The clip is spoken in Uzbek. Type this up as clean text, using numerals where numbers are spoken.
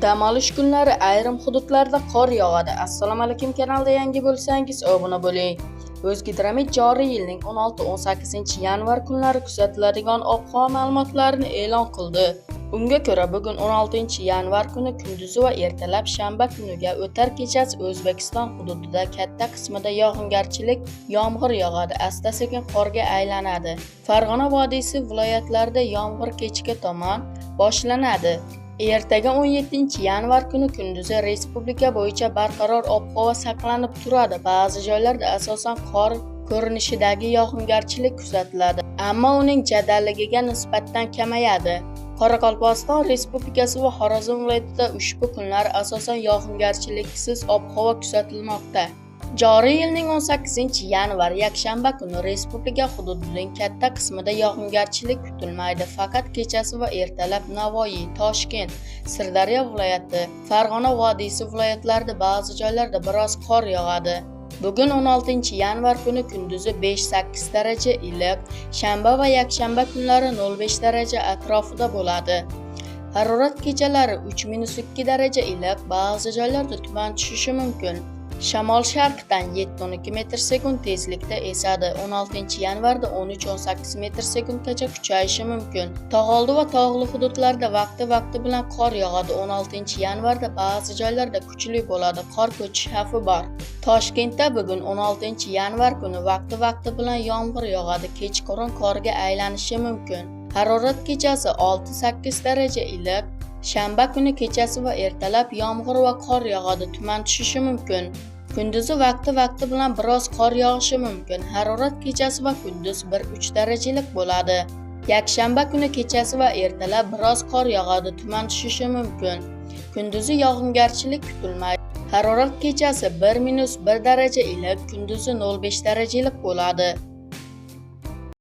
Dam olish kunlari ayrim hududlarda qor yog'adi. Assalomu alaykum, kanalda yangi bo'lsangiz obuna bo'ling. O'zgidromet joriy yilning 16-18 yanvar kunlari kuzatiladigan ob-havo ma'lumotlarini e'lon qildi. Unga ko'ra, bugun 16 yanvar kuni kunduzi va ertalab shanba kuniga o'tar kechasi O'zbekiston hududida katta qismida yog'ingarchilik yomg'ir yog'adi, asta-sekin qorga aylanadi. Farg'ona vodiysi viloyatlarida yomg'ir kechga tomon boshlanadi. Ertaga 17 yanvar kuni kunduzi respublika bo'yicha barqaror ob-havo saqlanib turadi. Ba'zi joylarda asosan qor ko'rinishidagi yog'ingarchilik kuzatiladi, ammo uning jadalligiga nisbatan kamayadi. Qoraqalpog'iston Respublikasi va Xorazm viloyatida ushbu kunlar asosan yog'ingarchiliksiz ob-havo kuzatilmoqda. Joriy yilning 18 yanvar yakshanba kuni respublika hududining katta qismida yog'ingarchilik kutilmaydi. Faqat kechasi va ertalab Navoiy, Toshkent, Sirdaryo viloyati, Farg'ona vodiysi viloyatlarida ba'zi joylarda biroz qor yog'adi. Bugun 16 yanvar kuni kunduzi 5-8 daraja iliq, shanba va yakshanba kunlari 0-5 daraja atrofida bo'ladi. Harorat kechalari 3-2 daraja iliq, ba'zi joylarda tuman tushishi mumkin. Shamol sharqdan 7-12 metr/sekund tezlikda esadi. 16 yanvarda 13-18 metr/sekundgacha kuchayishi mumkin. Tog'oldi va tog'li hududlarda vaqti bilan qor yog'adi. 16 yanvarda ba'zi joylarda kuchli bo'ladi. Qor ko'chish xavfi bor. Toshkentda bugun 16 yanvar kuni vaqti bilan yomg'ir yog'adi. Kechqurun qorga aylanishi mumkin. Harorat kechasi 6-8 daraja iliq. Shanba kuni kechasi va ertalab yomg'ir va qor yog'adi, tuman tushishi mumkin. Kunduzi vaqti bilan biroz qor yog'ishi mumkin. Harorat kechasi va kunduz 1-3 darajalik bo'ladi. Yakshanba kuni kechasi va ertalab biroz qor yog'adi, tuman tushishi mumkin. Kunduzi yog'ingarchilik kutilmaydi. Harorat kechasi 1-1 daraja iliq, kunduzi 0-5 darajalik bo'ladi.